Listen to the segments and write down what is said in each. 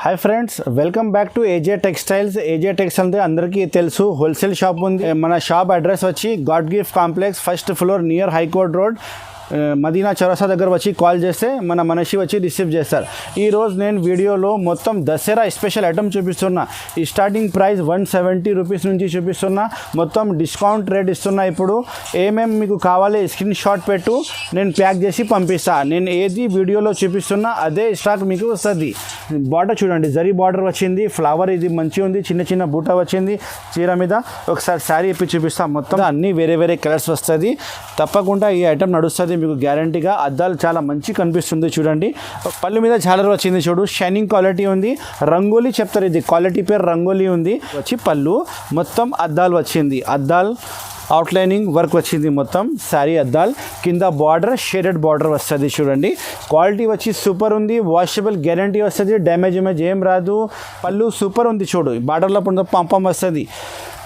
Hi friends, welcome back to AJ textiles. AJ textile అంటే అందరికీ తెలుసు, హోల్సేల్ షాప్ ఉంది. మన షాప్ అడ్రస్ వచ్చి God gift complex, first floor, near high court road, Madina Chowrasta దగ్గర వచ్చి కాల్ చేస్తే మన మనిషి వచ్చి రిసీవ్ చేస్తారు. ఈరోజు నేను వీడియోలో మొత్తం దసరా స్పెషల్ ఐటమ్ చూపిస్తున్నా. ఈ స్టార్టింగ్ ప్రైస్ 170 రూపీస్ నుంచి చూపిస్తున్నా. మొత్తం డిస్కౌంట్ రేట్ ఇస్తున్నా. ఇప్పుడు ఏమేమి మీకు కావాలి స్క్రీన్ షాట్ పెట్టు, నేను ప్యాక్ చేసి పంపిస్తా. నేను ఏది వీడియోలో చూపిస్తున్నా అదే స్టాక్ మీకు వస్తుంది. బార్డర్ చూడండి, జరీ బార్డర్ వచ్చింది, ఫ్లవర్ ఇది మంచిగా ఉంది, చిన్న చిన్న బూట వచ్చింది చీర మీద. ఒకసారి శారీ ఇప్పి చూపిస్తా. మొత్తం అన్ని వేరే వేరే కలర్స్ వస్తుంది. తప్పకుండా ఈ ఐటమ్ నడుస్తుంది మీకు గ్యారంటీగా. అద్దాలు చాలా మంచి కనిపిస్తుంది చూడండి. పళ్ళు మీద ఝాలర్ వచ్చింది చూడు, షైనింగ్ క్వాలిటీ ఉంది. రంగోలీ చెప్తారు, ఇది క్వాలిటీ పేరు రంగోలీ ఉంది. వచ్చి పళ్ళు మొత్తం అద్దాలు వచ్చింది, అద్దాలు అవుట్లైనింగ్ వర్క్ వచ్చింది. మొత్తం శారీ అద్దాలు కింద బార్డర్ షేడెడ్ బార్డర్ వస్తుంది చూడండి. క్వాలిటీ వచ్చి సూపర్ ఉంది, వాషబుల్ గ్యారంటీ వస్తుంది, డ్యామేజ్ ఏం రాదు. పళ్ళు సూపర్ ఉంది చూడు, బార్డర్లో పంపం వస్తుంది.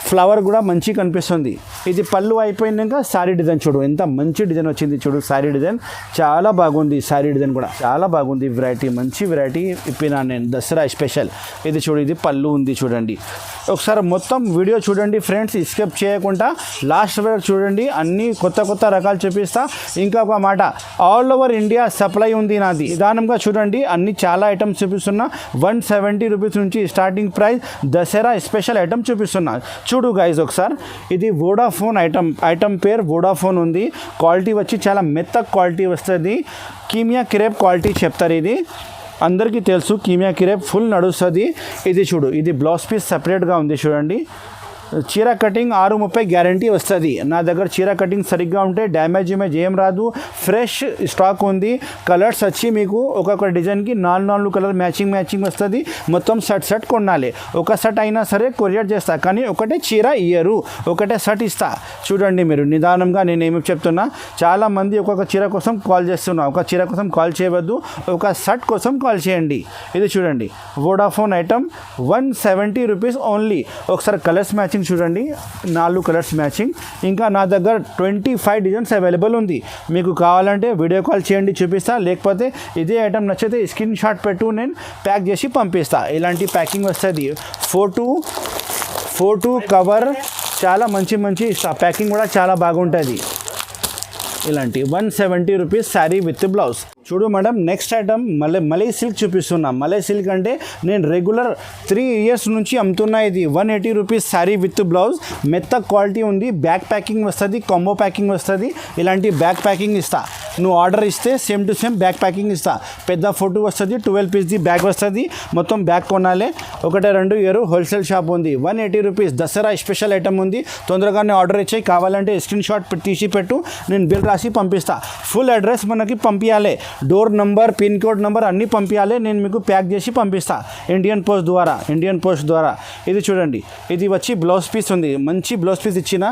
ఫ్లవర్ కూడా మంచి కనిపిస్తుంది. ఇది పళ్ళు అయిపోయినాక శారీ డిజైన్ చూడు, ఎంత మంచి డిజైన్ వచ్చింది చూడు. శారీ డిజైన్ చాలా బాగుంది, శారీ డిజైన్ కూడా చాలా బాగుంది. వెరైటీ మంచి వెరైటీ ఇప్పినా నేను, దసరా స్పెషల్. ఇది చూడు, ఇది పళ్ళు ఉంది చూడండి. ఒకసారి మొత్తం వీడియో చూడండి ఫ్రెండ్స్, స్కిప్ చేయకుండా లాస్ట్ వరకు చూడండి. అన్నీ కొత్త కొత్త రకాలు చూపిస్తా. ఇంకా ఒక మాట, ఆల్ ఓవర్ ఇండియా సప్లై ఉంది నాది. నిదానంగా చూడండి, అన్ని చాలా ఐటమ్స్ చూపిస్తున్నా. 170 రూపీస్ నుంచి starting price Dasara special item చూపిస్తున్నా. చూడు గైజ్ ఒకసారి, ఇది వోడాఫోన్ ఐటమ్ పేరు వోడాఫోన్ ఉంది. క్వాలిటీ వచ్చి చాలా మెత్త క్వాలిటీ వస్తుంది. కీమియా క్రేప్ క్వాలిటీ చెప్తారు. ఇది అందరికీ తెలుసు, కీమియా క్రేప్ ఫుల్ నడుస్తుంది. ఇది చూడు, ఇది బ్లౌజ్ పీస్ సపరేట్గా ఉంది చూడండి. చీర కటింగ్ 6:30 గ్యారంటీ వస్తుంది. నా దగ్గర చీర కటింగ్ సరిగ్గా ఉంటే డ్యామేజ్ ఏం రాదు. ఫ్రెష్ స్టాక్ ఉంది. కలర్స్ వచ్చి మీకు ఒక్కొక్క డిజైన్కి 4 కలర్ మ్యాచింగ్ వస్తుంది. మొత్తం సెట్ కొనాలి. ఒక సెట్ అయినా సరే కొరియర్ చేస్తా, కానీ ఒకటే చీర ఇయ్యరు, ఒకటే సెట్ ఇస్తా. చూడండి మీరు నిదానంగా నేను ఏమి చెప్తున్నా. చాలామంది ఒక్కొక్క చీర కోసం కాల్ చేస్తున్నా. ఒక చీర కోసం కాల్ చేయవద్దు, ఒక సెట్ కోసం కాల్ చేయండి. ఇది చూడండి, వోడాఫోన్ ఐటమ్ 170 రూపీస్ ఓన్లీ. ఒకసారి కలర్స్ మ్యాచింగ్ చూడండి, 4 కలర్స్ మ్యాచింగ్. ఇంకా నా దగ్గర 25 డిజైన్స్ అవైలబుల్ ఉంది. మీకు కావాలంటే వీడియో కాల్ చేయండి, చూపిస్తా. లేకపోతే ఇదే ఐటమ్ నచ్చితే స్క్రీన్ షాట్ పెట్టు, నేను ప్యాక్ చేసి పంపిస్తా. ఇలాంటి ప్యాకింగ్ వస్తుంది. ఫోటో కవర్ చాలా మంచి ప్యాకింగ్ కూడా చాలా బాగుంటుంది. ఇలాంటి 170 రూపీస్ శారీ విత్ బ్లౌజ్. చూడు madam, next item malai silk చూపిస్తున్నా. మలై సిల్క్ అంటే నేను రెగ్యులర్ 3 ఇయర్స్ నుంచి అమ్ముతున్నా. ఇది 180 రూపీస్ శారీ విత్ బ్లౌజ్. మెత్త క్వాలిటీ ఉంది. బ్యాక్ ప్యాకింగ్ వస్తుంది, కాంబో ప్యాకింగ్ వస్తుంది. ఇలాంటి బ్యాక్ ప్యాకింగ్ ఇస్తా. నువ్వు ఆర్డర్ ఇస్తే same to same back packing ఇస్తా. పెద్ద ఫోటో వస్తుంది, 12 పీస్ది బ్యాగ్ వస్తుంది. మొత్తం బ్యాగ్ కొనాలి. 1-2 ఇయర్ హోల్సేల్ షాప్ ఉంది. 180 రూపీస్ దసరా స్పెషల్ ఐటమ్ ఉంది. తొందరగానే ఆర్డర్ ఇచ్చాయి. కావాలంటే స్క్రీన్ షాట్ తీసి పెట్టు, నేను బిల్ రాసి పంపిస్తా. ఫుల్ అడ్రస్ మనకి పంపించాలి, door number, pin code number అన్నీ పంపించాలి. నేను మీకు ప్యాక్ చేసి పంపిస్తా ఇండియన్ పోస్ట్ ద్వారా. ఇది చూడండి, ఇది వచ్చి బ్లౌజ్ పీస్ ఉంది. మంచి బ్లౌజ్ పీస్ ఇచ్చిన.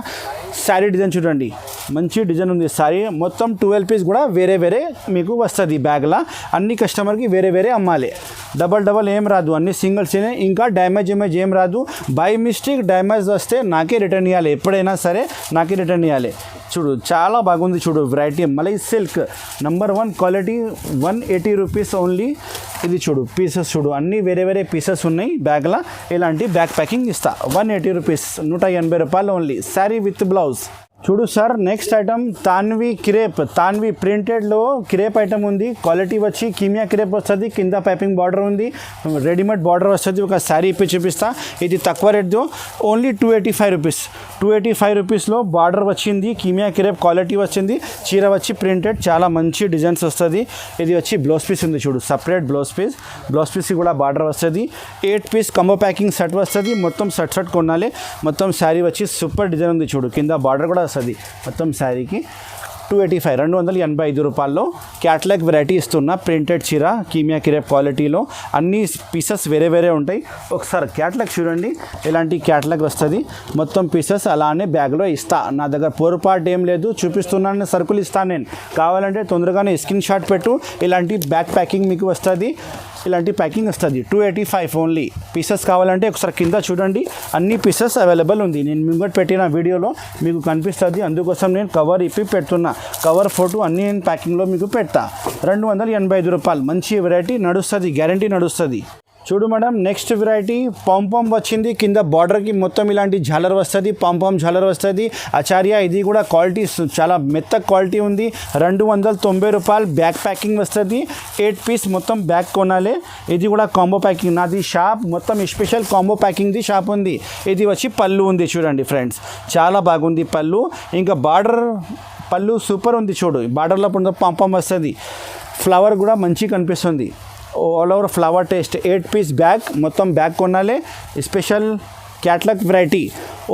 శారీ డిజైన్ చూడండి, మంచి డిజైన్ ఉంది. శారీ మొత్తం 12 పీస్ కూడా వేరే మీకు వస్తుంది బ్యాగ్లా. అన్ని కస్టమర్కి వేరే అమ్మాలి. డబల్ ఏం రాదు, అన్ని సింగిల్స్. ఇంకా డ్యామేజ్ ఏం రాదు. బై మిస్టేక్ డ్యామేజ్ వస్తే నాకే రిటర్న్ ఇవ్వాలి. ఎప్పుడైనా సరే నాకే రిటర్న్ ఇవ్వాలి. చూడు, చాలా బాగుంది చూడు. Variety malai silk number 1 quality, 180 rupees only. ఇది చూడు, పీసెస్ చూడు, అన్నీ వేరే పీసెస్ ఉన్నాయి బ్యాగ్లా. ఇలాంటి బ్యాగ్ ప్యాకింగ్ ఇస్తా. 180 రూపీస్, 180 రూపాయలు ఓన్లీ. Sari with blouse. చూడు సార్, నెక్స్ట్ ఐటమ్ తాన్వి ప్రింటెడ్లో క్రేప్ ఐటమ్ ఉంది. క్వాలిటీ వచ్చి కీమియా క్రేప్ వస్తుంది. కింద పైపింగ్ బార్డర్ ఉంది, రెడీమేడ్ బార్డర్ వస్తుంది. ఒక శారీ ఇప్పి చూపిస్తా. ఇది తక్కువ రేట్తో ఓన్లీ 285 రూపీస్లో బార్డర్ వచ్చింది. కీమియా క్రేప్ క్వాలిటీ వచ్చింది. చీర వచ్చి ప్రింటెడ్, చాలా మంచి డిజైన్స్ వస్తుంది. ఇది వచ్చి బ్లౌజ్ పీస్ ఉంది చూడు, సపరేట్ బ్లౌజ్ పీస్ కూడా బార్డర్ వస్తుంది. 8 పీస్ కంబో ప్యాకింగ్ సెట్ వస్తుంది. మొత్తం సెట్ కొనాలి. మొత్తం శారీ వచ్చి సూపర్ డిజైన్ ఉంది చూడు. కింద బార్డర్ కూడా వస్తుంది. మొత్తం శారీకి 285 రూపాయల్లో క్యాట్లాగ్ వెరైటీ ఇస్తున్నా. ప్రింటెడ్ చీర కీమియా క్రేప్ క్వాలిటీలో. అన్ని పీసెస్ వేరే ఉంటాయి. ఒకసారి క్యాట్లాగ్ చూడండి, ఇలాంటి క్యాట్లాగ్ వస్తుంది. మొత్తం పీసెస్ అలానే బ్యాగ్లో ఇస్తా. నా దగ్గర పొరపాటు ఏం లేదు, చూపిస్తున్నాను. సరుకులు ఇస్తాను నేను. కావాలంటే తొందరగానే స్క్రీన్ షాట్ పెట్టు. ఇలాంటి బ్యాక్ ప్యాకింగ్ మీకు వస్తుంది. ఇలాంటి ప్యాకింగ్ వస్తుంది. 285 ఓన్లీ. పీసెస్ కావాలంటే ఒకసారి కింద చూడండి, అన్ని పీసెస్ అవైలబుల్ ఉంది. నేను ముంగట పెట్టిన వీడియోలో మీకు కనిపిస్తుంది. అందుకోసం నేను కవర్ ఇప్పి పెడుతున్నా. కవర్ ఫోటో అన్ని నేను ప్యాకింగ్లో మీకు పెడతా. 285 రూపాయలు. మంచి వెరైటీ నడుస్తుంది, గ్యారంటీ నడుస్తుంది. చూడు మేడం నెక్స్ట్ వెరైటీ పాంపాం వచ్చింది కింద బార్డర్కి మొత్తం ఇలాంటి జాలర్ వస్తుంది పాంపాం జాలర్ వస్తుంది ఆచార్య ఇది కూడా క్వాలిటీ చాలా మెత్త క్వాలిటీ ఉంది 290 రూపాయలు బ్యాక్ ప్యాకింగ్ వస్తుంది 8 పీస్ మొత్తం బ్యాక్ కొనాలి ఇది కూడా కాంబో ప్యాకింగ్ నాది షాప్ మొత్తం స్పెషల్ కాంబో ప్యాకింగ్ది షాప్ ఉంది ఇది వచ్చి పళ్ళు ఉంది చూడండి ఫ్రెండ్స్ చాలా బాగుంది పళ్ళు ఇంకా బార్డర్ పళ్ళు సూపర్ ఉంది చూడు బార్డర్లో పాంపాం వస్తుంది ఫ్లవర్ కూడా మంచి కనిపిస్తుంది all over flower taste 8 piece bag మొత్తం బ్యాగ్ కొనాలి special catalogue variety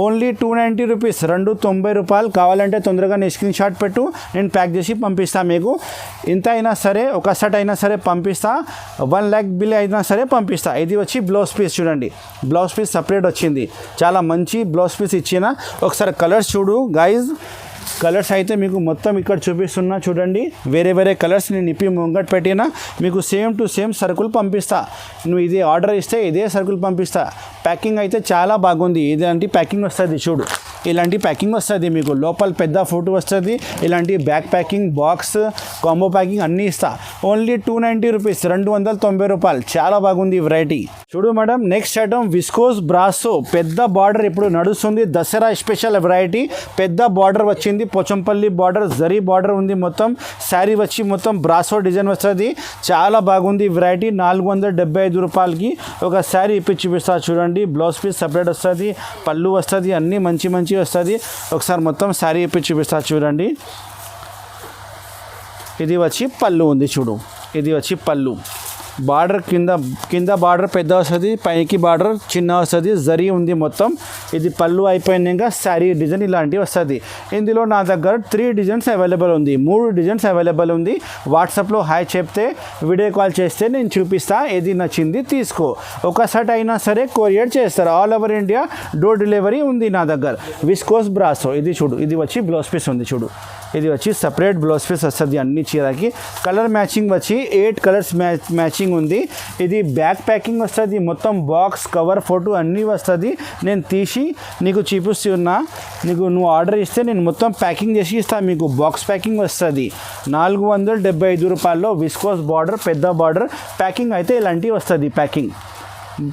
only 290 rupees 290 రూపాయలు కావాలంటే తొందరగా నేను స్క్రీన్ షాట్ పెట్టు నేను ప్యాక్ చేసి పంపిస్తాను మీకు ఇంత అయినా సరే ఒక సెట్ అయినా సరే పంపిస్తా 1 lakh బిల్ అయినా సరే పంపిస్తా ఇది వచ్చి బ్లౌజ్ పీస్ చూడండి బ్లౌజ్ పీస్ సపరేట్ వచ్చింది చాలా మంచి బ్లౌజ్ పీస్ ఇచ్చిన ఒకసారి కలర్స్ చూడు గైజ్ కలర్స్ అయితే మీకు మొత్తం ఇక్కడ చూపిస్తున్నా చూడండి వేరే వేరే కలర్స్ నేను ఇప్పి ముంగట్ పెట్టినా మీకు సేమ్ టు సేమ్ సరుకులు పంపిస్తా నువ్వు ఇది ఆర్డర్ ఇస్తే ఇదే సరుకులు పంపిస్తా ప్యాకింగ్ అయితే చాలా బాగుంది ఇలాంటి ప్యాకింగ్ వస్తుంది చూడు ఇలాంటి ప్యాకింగ్ వస్తుంది మీకు లోపల పెద్ద ఫోటో వస్తుంది ఇలాంటి back packing box combo packing అన్నీ ఇస్తా ఓన్లీ 290 రూపీస్ 290 రూపాయలు చాలా బాగుంది వెరైటీ చూడు madam next item viscose brasso పెద్ద బార్డర్ ఇప్పుడు నడుస్తుంది దసరా స్పెషల్ వెరైటీ పెద్ద బార్డర్ వచ్చింది పోచంపల్లి బార్డర్ జరీ బార్డర్ ఉంది మొత్తం శారీ వచ్చి మొత్తం బ్రాసో డిజైన్ వస్తుంది చాలా బాగుంది వెరైటీ 475 రూపాయలకి ఒక శారీ ఇప్పి చూపిస్తా చూడండి బ్లౌజ్ పీస్ సపరేట్ వస్తుంది పళ్ళు వస్తుంది అన్నీ మంచి మంచి వస్తుంది ఒకసారి మొత్తం శారీ ఇప్పి చూపిస్తా చూడండి ఇది వచ్చి పళ్ళు ఉంది చూడు ఇది వచ్చి పళ్ళు బార్డర్ కింద బార్డర్ పెద్ద వస్తుంది పైకి బార్డర్ చిన్న వస్తుంది జరీ ఉంది మొత్తం ఇది పళ్ళు అయిపోయినాక శారీ డిజైన్ ఇలాంటివి వస్తుంది ఇందులో నా దగ్గర 3 డిజైన్స్ అవైలబుల్ ఉంది 3 డిజైన్స్ అవైలబుల్ ఉంది వాట్సాప్లో హాయ్ చెప్తే వీడియో కాల్ చేస్తే నేను చూపిస్తా ఏది నచ్చింది తీసుకో ఒక సెట్ అయినా సరే కొరియర్ చేస్తారు all over India door delivery ఉంది నా దగ్గర విస్కోస్ బ్రాసో ఇది చూడు ఇది వచ్చి బ్లౌజ్ పీస్ ఉంది చూడు ఇది వచ్చి సపరేట్ బ్లౌజ్ పీస్ వస్తుంది అన్ని చీరకి కలర్ మ్యాచింగ్ వచ్చి 8 కలర్స్ మ్యాచింగ్ ఉంది ఇది బ్యాక్ ప్యాకింగ్ వస్తుంది మొత్తం బాక్స్ కవర్ ఫోటో అన్నీ వస్తుంది నేను తీసి నీకు చూపిస్తున్నా నువ్వు ఆర్డర్ ఇస్తే నేను మొత్తం ప్యాకింగ్ చేసి ఇస్తాను మీకు బాక్స్ ప్యాకింగ్ వస్తుంది 475 రూపాయల్లో విస్కోస్ బార్డర్ పెద్ద బార్డర్ ప్యాకింగ్ అయితే ఇలాంటివి వస్తుంది ప్యాకింగ్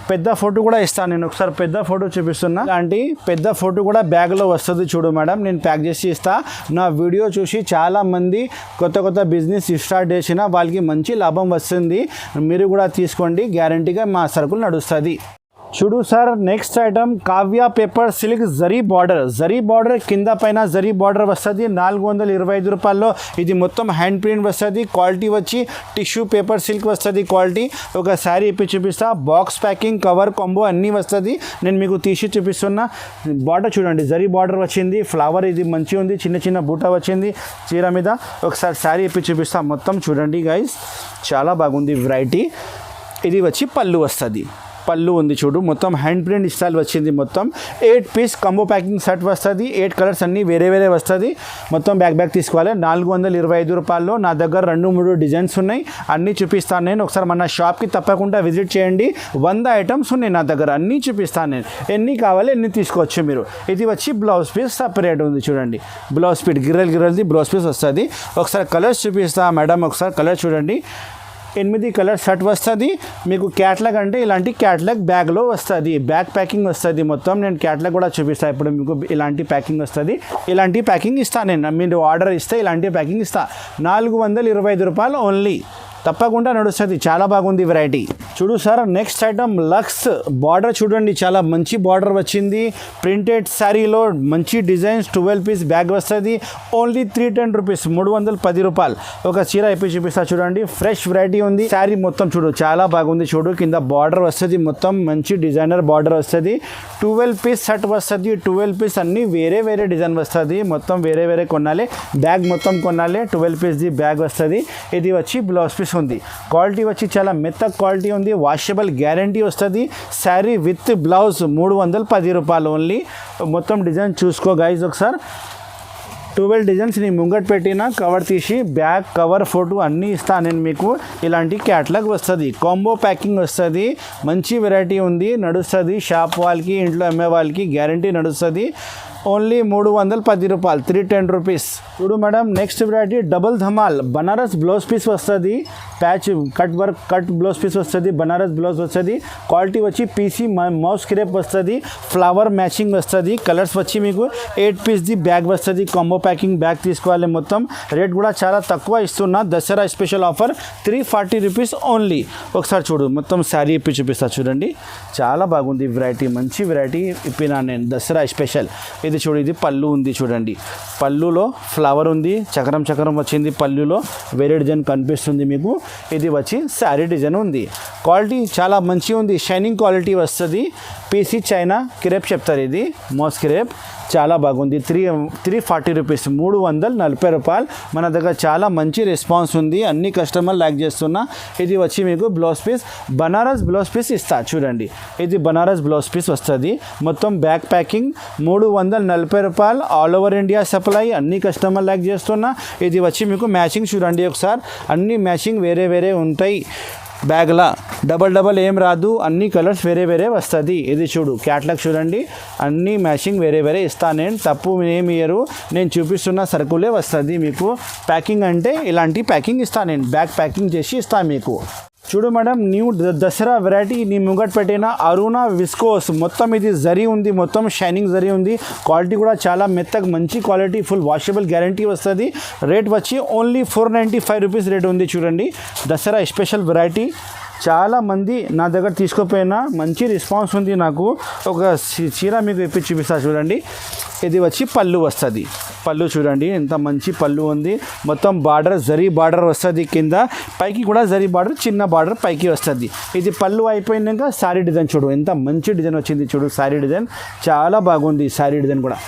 పెద్ద ఫోటో కూడా ఇస్తాను నేను ఒకసారి పెద్ద ఫోటో చూపిస్తున్నా ఇలాంటి పెద్ద ఫోటో కూడా బ్యాగ్లో వస్తుంది చూడు మేడం నేను ప్యాక్ చేసి ఇస్తా నా వీడియో చూసి చాలామంది కొత్త బిజినెస్ స్టార్ట్ చేసిన వాళ్ళకి మంచి లాభం వస్తుంది మీరు కూడా తీసుకోండి గ్యారంటీగా మా సరుకులు నడుస్తుంది చూడు sir next item Kavya paper silk zari border కింద పైన జరీ బార్డర్ వస్తుంది 425 రూపాయల్లో ఇది మొత్తం హ్యాండ్ ప్రింట్ వస్తుంది క్వాలిటీ వచ్చి టిష్యూ పేపర్ సిల్క్ వస్తుంది క్వాలిటీ ఒక శారీ ఇప్పి చూపిస్తా బాక్స్ ప్యాకింగ్ కవర్ కాంబో అన్నీ వస్తుంది నేను మీకు తీసి చూపిస్తున్నా బార్డర్ చూడండి జరీ బార్డర్ వచ్చింది ఫ్లవర్ ఇది మంచిగా ఉంది చిన్న చిన్న బూట వచ్చింది చీర మీద ఒకసారి శారీ ఇప్పి చూపిస్తా మొత్తం చూడండి గైస్ చాలా బాగుంది వెరైటీ ఇది వచ్చి పళ్ళు వస్తుంది పళ్ళు ఉంది చూడు మొత్తం హ్యాండ్ ప్రింట్ స్టైల్ వచ్చింది మొత్తం 8 పీస్ కంబో ప్యాకింగ్ సెట్ వస్తుంది 8 కలర్స్ అన్నీ వేరే వేరే వస్తుంది మొత్తం బ్యాక్ తీసుకోవాలి 425 రూపాయల్లో నా దగ్గర 2-3 డిజైన్స్ ఉన్నాయి అన్నీ చూపిస్తాను నేను ఒకసారి మన షాప్కి తప్పకుండా విజిట్ చేయండి 100 ఐటమ్స్ ఉన్నాయి నా దగ్గర అన్నీ చూపిస్తాను నేను ఎన్ని కావాలి ఎన్ని తీసుకోవచ్చు మీరు ఇది వచ్చి బ్లౌజ్ పీస్ సపరేట్ ఉంది చూడండి బ్లౌజ్ పీస్ గిర్రల్ది బ్లౌజ్ పీస్ వస్తుంది ఒకసారి కలర్స్ చూపిస్తా మేడం ఒకసారి కలర్ చూడండి 8 కలర్ షర్ట్ వస్తుంది మీకు క్యాట్లాగ్ అంటే ఇలాంటి క్యాట్లాగ్ బ్యాగ్లో వస్తుంది బ్యాగ్ ప్యాకింగ్ వస్తుంది మొత్తం నేను క్యాట్లాగ్ కూడా చూపిస్తాను ఇప్పుడు మీకు ఇలాంటి ప్యాకింగ్ వస్తుంది ఇలాంటి ప్యాకింగ్ ఇస్తాను నేను మీరు ఆర్డర్ ఇస్తే ఇలాంటి ప్యాకింగ్ ఇస్తాను 425 రూపాయలు ఓన్లీ తప్పకుండా నడుస్తుంది చాలా బాగుంది వెరైటీ చూడు sir next item lux border చూడండి చాలా మంచి బార్డర్ వచ్చింది ప్రింటెడ్ శారీలో మంచి డిజైన్స్ 12 పీస్ బ్యాగ్ వస్తుంది ఓన్లీ 310 రూపీస్ 310 రూపాయలు ఒక చీర అయిపోయి చూపిస్తా చూడండి ఫ్రెష్ వెరైటీ ఉంది శారీ మొత్తం చూడు చాలా బాగుంది చూడు కింద బార్డర్ వస్తుంది మొత్తం మంచి డిజైనర్ బార్డర్ వస్తుంది 12 పీస్ సెట్ వస్తుంది 12 పీస్ అన్నీ వేరే వేరే డిజైన్ వస్తుంది మొత్తం వేరే వేరే కొనాలి బ్యాగ్ మొత్తం కొనాలి 12 పీస్ది బ్యాగ్ వస్తుంది ఇది వచ్చి బ్లౌజ్ పీస్ ఉంది క్వాలిటీ వచ్చి చాలా మెత్త క్వాలిటీ ఉంది వాషబుల్ గ్యారంటీ వస్తుంది శారీ విత్ బ్లౌజ్ 310 రూపాయలు ఓన్లీ మొత్తం డిజైన్ చూసుకో గైజ్ ఒకసారి 12 డిజైన్స్ నేను ముంగట్ పెట్టిన కవర్ తీసి బ్యాక్ కవర్ ఫోటో అన్నీ ఇస్తాను నేను మీకు ఇలాంటి క్యాట్లాగ్ వస్తుంది కాంబో ప్యాకింగ్ వస్తుంది మంచి వెరైటీ ఉంది నడుస్తుంది షాప్ వాళ్ళకి ఇంట్లో అమ్మే వాళ్ళకి గ్యారంటీ నడుస్తుంది ఓన్లీ 310 రూపాయలు, 310 రూపీస్. చూడు మేడం, నెక్స్ట్ వెరైటీ డబుల్ ధమాల్ బనారస్ బ్లౌజ్ పీస్ వస్తుంది. Patch cut work cut blouse piece వస్తుంది, బనారస్ బ్లౌజ్ వస్తుంది. క్వాలిటీ వచ్చి పీసీ మౌస్ క్రేప్ వస్తుంది, ఫ్లవర్ మ్యాచింగ్ వస్తుంది. కలర్స్ వచ్చి మీకు 8 పీస్ది బ్యాగ్ వస్తుంది. కాంబో ప్యాకింగ్ బ్యాగ్ తీసుకోవాలి. మొత్తం రేట్ కూడా చాలా తక్కువ ఇస్తున్నా. Dasara special offer 340 rupees only. ఒకసారి చూడు, మొత్తం శారీ ఇప్పి చూపిస్తా చూడండి. చాలా బాగుంది వెరైటీ, మంచి వెరైటీ ఇప్పినా నేను. దసరా స్పెషల్ ఇది చూడు, ఇది పళ్ళు ఉంది చూడండి. పళ్ళులో ఫ్లవర్ ఉంది, చక్రం చక్రం వచ్చింది. పళ్ళులో వేరే డిజైన్ కనిపిస్తుంది మీకు. ఇది వచ్చి శారీ డిజైన్ ఉంది. క్వాలిటీ చాలా మంచిగా ఉంది, షైనింగ్ క్వాలిటీ వస్తుంది. పీసీ చైనా క్రేప్ చెప్తారు, ఇది మోస్ క్రేప్. చాలా బాగుంది. 340 రూపీస్, 340 రూపాయలు. మన దగ్గర చాలా మంచి రెస్పాన్స్ ఉంది, అన్ని కస్టమర్ లైక్ చేస్తున్నా. ఇది వచ్చి మీకు blouse piece, Banaras blouse piece ఇస్తా చూడండి. ఇది బనారస్ బ్లౌజ్ పీస్ వస్తుంది. మొత్తం బ్యాక్ ప్యాకింగ్ 340 రూపాయలు. ఆల్ ఓవర్ ఇండియా సప్లై, అన్ని కస్టమర్ లైక్ చేస్తున్నా. ఇది వచ్చి మీకు మ్యాచింగ్ చూడండి ఒకసారి. అన్ని మ్యాచింగ్ వేరే వేరే ఉంటాయి. బ్యాగ్లా డబల్ ఏం రాదు, అన్ని కలర్స్ వేరే వేరే వస్తుంది. ఇది చూడు, క్యాట్లాగ్ చూడండి, అన్ని మ్యాచింగ్ వేరే వేరే ఇస్తాను నేను. తప్పు ఏమి ఇయ్యరు, నేను చూపిస్తున్న సరుకులే వస్తుంది మీకు. ప్యాకింగ్ అంటే ఇలాంటి ప్యాకింగ్ ఇస్తాను నేను, బ్యాగ్ ప్యాకింగ్ చేసి ఇస్తాను మీకు. చూడు మేడం, న్యూ దసరా వెరైటీ నీ ముంగట్ పెట్టిన అరుణ విస్కోస్. మొత్తం ఇది జరీ ఉంది, మొత్తం షైనింగ్ జరీ ఉంది. క్వాలిటీ కూడా చాలా మెత్తగా మంచి క్వాలిటీ, ఫుల్ వాషబుల్ గ్యారంటీ వస్తుంది. రేట్ వచ్చి ఓన్లీ 495 రూపీస్ రేట్ ఉంది చూడండి. Dasara special variety. చాలా మంది నా దగ్గర తీసుకోపోయినా మంచి రెస్పాన్స్ ఉంది నాకు. ఒక చీర మీకు ఇప్పి చూపిస్తా చూడండి. ఇది వచ్చి పళ్ళు వస్తుంది. పళ్ళు చూడండి ఎంత మంచి పళ్ళు ఉంది. మొత్తం బార్డర్ జరీ బార్డర్ వస్తుంది, కింద పైకి కూడా జరీ బార్డర్, చిన్న బార్డర్ పైకి వస్తుంది. ఇది పళ్ళు అయిపోయినాక శారీ డిజైన్ చూడు, ఎంత మంచి డిజైన్ వచ్చింది చూడు. శారీ డిజైన్ చాలా బాగుంది. శారీ డిజైన్ కూడా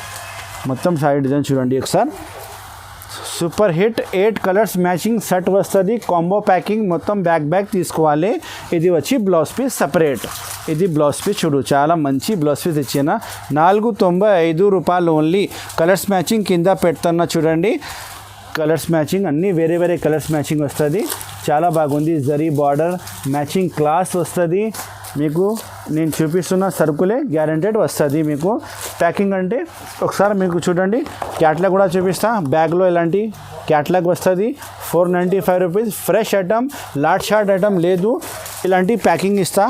మొత్తం శారీ డిజైన్ చూడండి ఒకసారి. Super hit. 8 colours matching set వస్తుంది. కాంబో ప్యాకింగ్ మొత్తం బ్యాగ్ తీసుకోవాలి. ఇది వచ్చి బ్లౌజ్ పీస్ సపరేట్. ఇది బ్లౌజ్ పీస్ చూడు, చాలా మంచి బ్లౌజ్ పీస్ ఇచ్చిన. 495 రూపాయలు ఓన్లీ. కలర్స్ మ్యాచింగ్ కింద పెడుతున్నా చూడండి. కలర్స్ మ్యాచింగ్ అన్నీ వేరే వేరే కలర్స్ మ్యాచింగ్ వస్తుంది. చాలా బాగుంది. జరీ బార్డర్ మ్యాచింగ్ క్లాస్ వస్తుంది మీకు. నేను చూపిస్తున్న సరుకులే గ్యారెంటెడ్ వస్తుంది మీకు. ప్యాకింగ్ అంటే ఒకసారి మీకు చూడండి, క్యాట్లాగ్ కూడా చూపిస్తా. బ్యాగ్లో ఇలాంటి క్యాట్లాగ్ వస్తుంది. 495 rupees. Fresh item, lot short item లేదు. ఇలాంటి ప్యాకింగ్ ఇస్తా.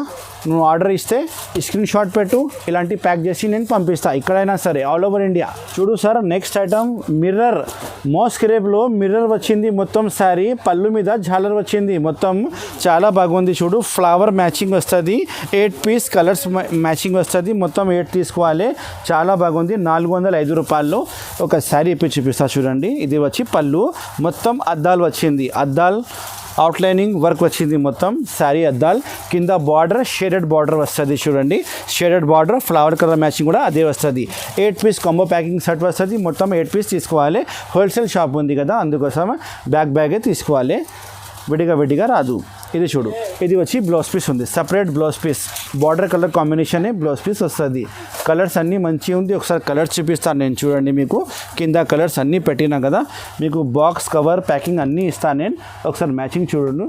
నువ్వు ఆర్డర్ ఇస్తే స్క్రీన్ షాట్ పెట్టు, ఇలాంటి ప్యాక్ చేసి నేను పంపిస్తా ఎక్కడైనా సరే, ఆల్ ఓవర్ ఇండియా. చూడు సార్, నెక్స్ట్ ఐటమ్ మిర్రర్. మోస్ క్రేప్లో మిర్రర్ వచ్చింది. మొత్తం శారీ పళ్ళు మీద జాలర్ వచ్చింది. మొత్తం చాలా బాగుంది చూడు. ఫ్లవర్ మ్యాచింగ్ వస్తుంది. 8 పీస్ కలర్స్ మ్యాచింగ్ వస్తుంది. మొత్తం 8 తీసుకోవాలి. చాలా బాగుంది. 405 రూపాయలు. ఒక శారీ ఇప్పి చూపిస్తా చూడండి. ఇది వచ్చి పళ్ళు, మొత్తం అద్దాలు వచ్చింది. అద్దాలు అవుట్లైనింగ్ వర్క్ వచ్చింది. మొత్తం శారీ అద్దాలు. కింద బార్డర్ షేడెడ్ బార్డర్ వస్తుంది చూడండి. Shaded border, flower colour matching కూడా అదే వస్తుంది. 8 పీస్ కాంబో ప్యాకింగ్ సెట్ వస్తుంది. మొత్తం 8 పీస్ తీసుకోవాలి. హోల్సేల్ షాప్ ఉంది కదా, అందుకోసం బ్యాగే తీసుకోవాలి, విడిగా రాదు. ఇది చూడు, ఇది వచ్చి బ్లౌజ్ పీస్ ఉంది. Separate blouse piece, border colour కాంబినేషనే బ్లౌజ్ పీస్ వస్తుంది. కలర్స్ అన్నీ మంచిగా ఉంది. ఒకసారి కలర్స్ చూపిస్తాను నేను చూడండి మీకు. కింద కలర్స్ అన్నీ పెట్టినా కదా మీకు. బాక్స్ కవర్ ప్యాకింగ్ అన్నీ ఇస్తాను నేను. ఒకసారి మ్యాచింగ్ చూడండి,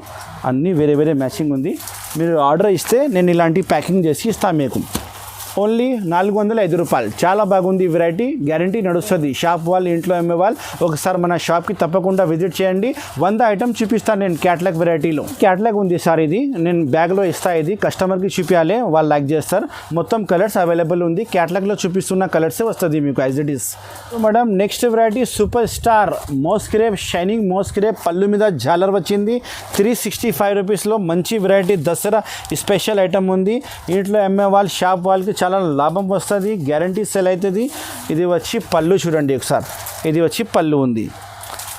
అన్నీ వేరే వేరే మ్యాచింగ్ ఉంది. మీరు ఆర్డర్ ఇస్తే నేను ఇలాంటి ప్యాకింగ్ చేసి ఇస్తాను మీకు. ఓన్లీ 405 రూపాయలు. చాలా బాగుంది వెరైటీ, గ్యారంటీ నడుస్తుంది. షాప్ వాళ్ళు, ఇంట్లో అమ్మే వాళ్ళు ఒకసారి మన షాప్కి తప్పకుండా విజిట్ చేయండి. 100 ఐటమ్ చూపిస్తాను నేను క్యాట్లాగ్ వెరైటీలో. క్యాట్లాగ్ ఉంది సార్, ఇది నేను బ్యాగ్లో ఇస్తా. ఇది కస్టమర్కి చూపించాలి, వాళ్ళు లైక్ చేస్తారు. మొత్తం కలర్స్ అవైలబుల్ ఉంది. క్యాట్లాగ్లో చూపిస్తున్న కలర్సే వస్తుంది మీకు as it is. Madam, next variety super star moss crepe, shining moss crepe. పళ్ళు మీద జాలర్ వచ్చింది. 365 రూపీస్లో మంచి వెరైటీ. దసరా స్పెషల్ ఐటమ్ ఉంది. ఇంట్లో అమ్మే వాళ్ళు, షాప్ వాళ్ళకి చాలా లాభం వస్తుంది, గ్యారంటీ సేల్ అవుతుంది. ఇది వచ్చి పళ్ళు చూడండి ఒకసారి. ఇది వచ్చి పళ్ళు ఉంది.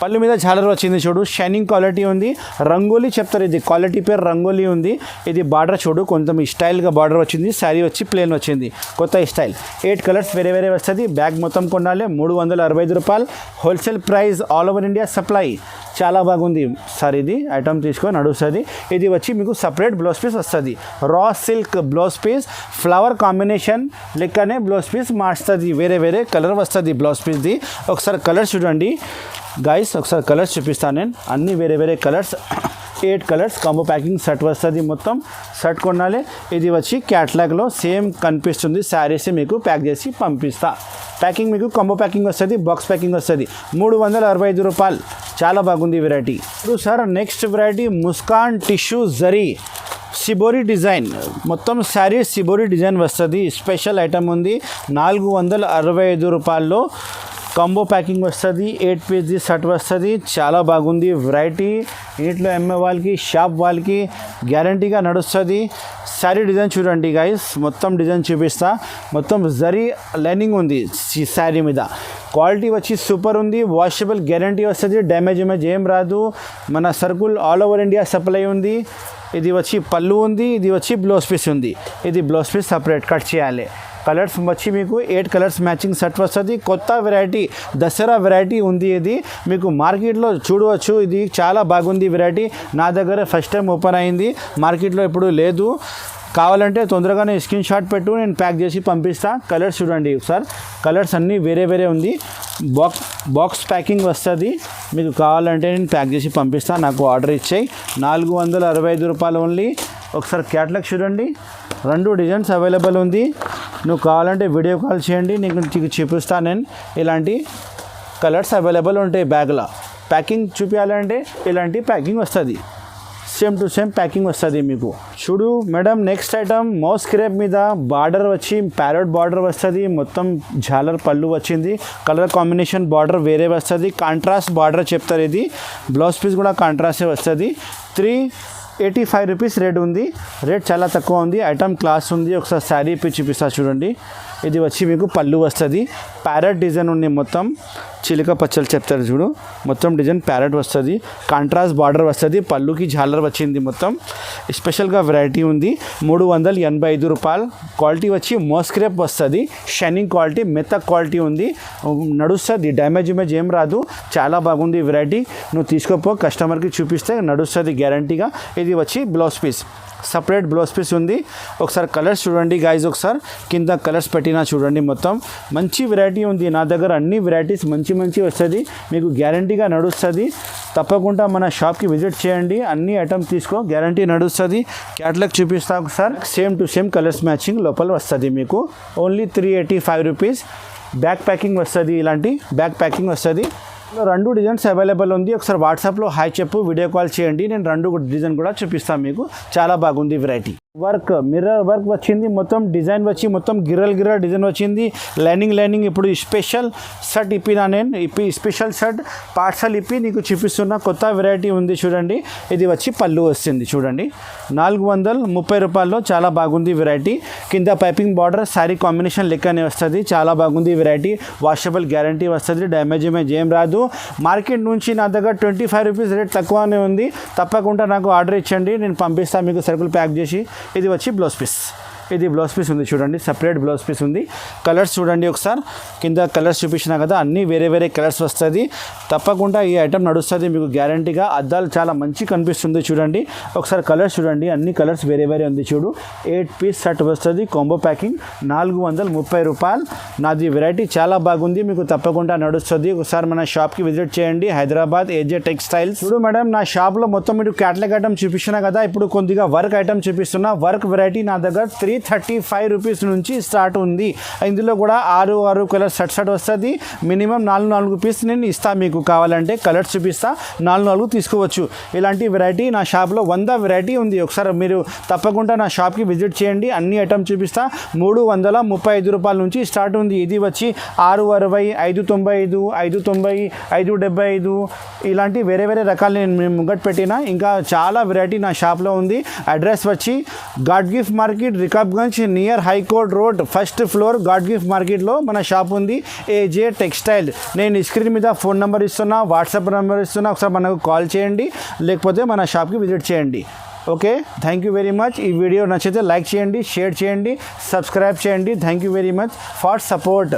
పళ్ళు మీద జాలర్ వచ్చింది చూడు. షైనింగ్ క్వాలిటీ ఉంది. రంగోలీ చెప్తారు, ఇది క్వాలిటీ పేరు రంగోలీ ఉంది. ఇది బార్డర్ చూడు, కొంచెం స్టైల్గా బార్డర్ వచ్చింది. శారీ వచ్చి ప్లేన్ వచ్చింది, కొత్త స్టైల్. 8 కలర్స్ వేరే వేరే వస్తుంది. బ్యాగ్ మొత్తం కొనాలి. 365 రూపాయలు. Wholesale price, all over India supply. చాలా బాగుంది సార్. ఇది ఐటమ్ తీసుకొని నడుస్తుంది. ఇది వచ్చి మీకు సపరేట్ బ్లౌజ్ పీస్ వస్తుంది. Raw silk blouse piece, flower combination లెక్కనే బ్లౌజ్ పీస్ మార్చుతుంది. వేరే వేరే కలర్ వస్తుంది బ్లౌజ్ పీస్ది. ఒకసారి కలర్స్ చూడండి గైస్, ఒకసారి కలర్స్ చూపిస్తాను నేను. అన్నీ వేరే వేరే colours. 8 colours combo packing set వస్తుంది. మొత్తం సెట్ కొనాలి. ఇది వచ్చి క్యాటలాగ్లో సేమ్ కనిపిస్తుంది శారీస్ మీకు ప్యాక్ చేసి పంపిస్తా. ప్యాకింగ్ మీకు కాంబో ప్యాకింగ్ వస్తుంది, బాక్స్ ప్యాకింగ్ వస్తుంది. 365 రూపాయలు. చాలా బాగుంది వెరైటీ. ఇప్పుడు sir next variety Muskan tissue zari shibori design. మొత్తం శారీ సిబోరి డిజైన్ వస్తుంది. స్పెషల్ ఐటమ్ ఉంది. 465 రూపాయల్లో కాంబో ప్యాకింగ్ వస్తుంది. 8 పీస్ సెట్ వస్తుంది. చాలా బాగుంది వెరైటీ. ఇంట్లో అమ్మే వాళ్ళకి షాప్ వాళ్ళకి గ్యారంటీగా నడుస్తుంది. శారీ డిజైన్ చూడండి గైస్, మొత్తం డిజైన్ చూపిస్తా. మొత్తం జరీ లైనింగ్ ఉంది శారీ మీద. క్వాలిటీ వచ్చి సూపర్ ఉంది. వాషబుల్ గ్యారంటీ వస్తుంది. డ్యామేజ్ ఏం రాదు. మన circle all over India supply ఉంది. ఇది వచ్చి పళ్ళు ఉంది. ఇది వచ్చి బ్లౌజ్ పీస్ ఉంది. ఇది బ్లౌజ్ పీస్ సపరేట్ కట్ చేయాలి. కలర్స్ వచ్చి మీకు 8 కలర్స్ మ్యాచింగ్ సెట్ వస్తుంది. కొత్త వెరైటీ, దసరా వెరైటీ ఉంది. ఇది మీకు మార్కెట్లో చూడవచ్చు. ఇది చాలా బాగుంది వెరైటీ. నా దగ్గర ఫస్ట్ టైం ఓపెన్ అయింది, మార్కెట్లో ఇప్పుడు లేదు. కావాలంటే తొందరగానే స్క్రీన్ షాట్ పెట్టు, నేను ప్యాక్ చేసి పంపిస్తా. కలర్స్ చూడండి ఒకసారి. కలర్స్ అన్నీ వేరే వేరే ఉంది. బాక్స్ ప్యాకింగ్ వస్తుంది. మీకు కావాలంటే నేను ప్యాక్ చేసి పంపిస్తా. నాకు ఆర్డర్ ఇచ్చాయి. 465 రూపాయలు ఓన్లీ. ఒకసారి క్యాటలాగ్ చూడండి. 2 డిజైన్స్ అవైలబుల్ ఉంది. నువ్వు కావాలంటే వీడియో కాల్ చేయండి, నీకు చూపిస్తాను. నేను ఇలాంటి కలర్స్ అవైలబుల్ ఉంటాయి. బ్యాగ్లో ప్యాకింగ్ చూపించాలంటే ఇలాంటి ప్యాకింగ్ వస్తుంది. సేమ్ టు సేమ్ ప్యాకింగ్ వస్తుంది మీకు. చూడు madam, next item moss crepe మీద బార్డర్ వచ్చి ప్యారెట్ బార్డర్ వస్తుంది. మొత్తం జాలర్ పళ్ళు వచ్చింది. కలర్ కాంబినేషన్ బార్డర్ వేరే వస్తుంది. కాంట్రాస్ట్ బార్డర్ చెప్తారు. ఇది బ్లౌజ్ పీస్ కూడా కాంట్రాస్టే వస్తుంది. 385 రూపీస్ రేట్ ఉంది. రేట్ చాలా తక్కువ ఉంది. ఐటమ్ క్లాస్ ఉంది. ఒకసారి శారీ ఇప్పి చూపిస్తా చూడండి. ఇది వచ్చి మీకు పళ్ళు వస్తుంది. ప్యారెట్ డిజైన్ ఉంది. మొత్తం చిలుక పచ్చలు చెప్తారు చూడు. మొత్తం డిజైన్ ప్యారెట్ వస్తుంది. కాంట్రాస్ట్ బార్డర్ వస్తుంది. పళ్ళుకి జాలర్ వచ్చింది. మొత్తం స్పెషల్గా వెరైటీ ఉంది. 385 రూపాయలు. క్వాలిటీ వచ్చి మోస్క్రేప్ వస్తుంది. షైనింగ్ క్వాలిటీ, మెత్త క్వాలిటీ ఉంది. నడుస్తుంది. డ్యామేజ్ ఏం రాదు. చాలా బాగుంది వెరైటీ. నువ్వు తీసుకోపో, కస్టమర్కి చూపిస్తే నడుస్తుంది గ్యారంటీగా. ఇది వచ్చి blouse piece, separate blouse piece ఉంది. ఒకసారి కలర్స్ చూడండి గైజ్. ఒకసారి కింద కలర్స్ పెట్టినా చూడండి. మొత్తం మంచి వెరైటీ ఉంది. నా దగ్గర అన్ని వెరైటీస్ మంచి వస్తుంది. మీకు గ్యారంటీగా నడుస్తుంది. తప్పకుండా మన షాప్కి విజిట్ చేయండి. అన్ని ఐటమ్ తీసుకో, గ్యారంటీ నడుస్తుంది. క్యాటలాగ్ చూపిస్తా ఒకసారి. Same to same colours matching లోపల వస్తుంది మీకు. Only 385 rupees. బ్యాక్ ప్యాకింగ్ వస్తుంది. ఇలాంటి బ్యాక్ ప్యాకింగ్ వస్తుంది. 2 డిజైన్స్ అవైలబుల్ ఉంది. ఒకసారి వాట్సాప్లో హాయ్ చెప్పు, వీడియో కాల్ చేయండి. నేను 2 డిజైన్ కూడా చూపిస్తాను మీకు. చాలా బాగుంది వెరైటీ. వర్క్, మిర్రర్ వర్క్ వచ్చింది. మొత్తం డిజైన్ వచ్చి మొత్తం గిరల్ డిజైన్ వచ్చింది. లైనింగ్ ఇప్పుడు స్పెషల్ షర్ట్ ఇప్పినా నేను. స్పెషల్ షర్ట్ పార్సల్ ఇప్పి నీకు చూపిస్తున్న కొత్త వెరైటీ ఉంది చూడండి. ఇది వచ్చి పళ్ళు వస్తుంది చూడండి. 430 రూపాయల్లో చాలా బాగుంది వెరైటీ. కింద పైపింగ్ బార్డర్ శారీ కాంబినేషన్ లెక్కనే వస్తుంది. చాలా బాగుంది వెరైటీ. వాషబుల్ గ్యారంటీ వస్తుంది. డ్యామేజ్ ఏం రాదు. మార్కెట్ నుంచి నా దగ్గర 25 రూపీస్ రేట్ తక్కువనే ఉంది. తప్పకుండా నాకు ఆర్డర్ ఇచ్చండి, నేను పంపిస్తాను మీకు సరుకులు ప్యాక్ చేసి. ఇది వచ్చి బ్లౌజ్ పీస్. ఇది బ్లౌజ్ పీస్ ఉంది చూడండి. సపరేట్ బ్లౌజ్ పీస్ ఉంది. కలర్స్ చూడండి ఒకసారి. కింద కలర్స్ చూపించినా కదా, అన్నీ వేరే కలర్స్ వస్తుంది. తప్పకుండా ఈ ఐటమ్ నడుస్తుంది మీకు గ్యారంటీగా. అద్దాలు చాలా మంచి కనిపిస్తుంది చూడండి. ఒకసారి కలర్స్ చూడండి. అన్ని కలర్స్ వేరే ఉంది చూడు. 8 పీస్ సెట్ వస్తుంది. కాంబో ప్యాకింగ్ 430 రూపాయలు. నాది వెరైటీ చాలా బాగుంది. మీకు తప్పకుండా నడుస్తుంది. ఒకసారి మన షాప్కి విజిట్ చేయండి. హైదరాబాద్ ఏజే టెక్స్టైల్స్. చూడు మేడం, నా షాప్లో మొత్తం మీరు క్యాటలాగ్ ఐటమ్ చూపించినా కదా. ఇప్పుడు కొద్దిగా వర్క్ ఐటమ్ చూపిస్తున్నా. వర్క్ వెరైటీ నా దగ్గర 335 రూపీస్ నుంచి స్టార్ట్ ఉంది. ఇందులో కూడా 6 కలర్ సెట్ వస్తుంది. మినిమం 4 పీస్ నేను ఇస్తాను. మీకు కావాలంటే కలర్స్ చూపిస్తా, 4 తీసుకోవచ్చు. ఇలాంటి వెరైటీ నా షాప్లో 100 వెరైటీ ఉంది. ఒకసారి మీరు తప్పకుండా నా షాప్కి విజిట్ చేయండి. అన్ని ఐటమ్ చూపిస్తా. 335 రూపాయల నుంచి స్టార్ట్ ఉంది. ఇది వచ్చి 660, 595, 590, 575 ఇలాంటి వేరే రకాలు నేను ముంగట్ పెట్టిన. ఇంకా చాలా వెరైటీ నా షాప్లో ఉంది. అడ్రస్ వచ్చి God gift market, Rikabganj, near high court road, first floor, God gift మార్కెట్లో మన షాప్ ఉంది. ఏజే టెక్స్టైల్. నేను స్క్రీన్ మీద ఫోన్ నెంబర్ ఇస్తున్నా, వాట్సాప్ నెంబర్ ఇస్తున్నా. ఒకసారి మనకు కాల్ చేయండి, లేకపోతే మన షాప్కి విజిట్ చేయండి. Okay, thank you very much. ఈ వీడియో నచ్చితే లైక్ చేయండి, షేర్ చేయండి, సబ్స్క్రైబ్ చేయండి. Thank you very much for support.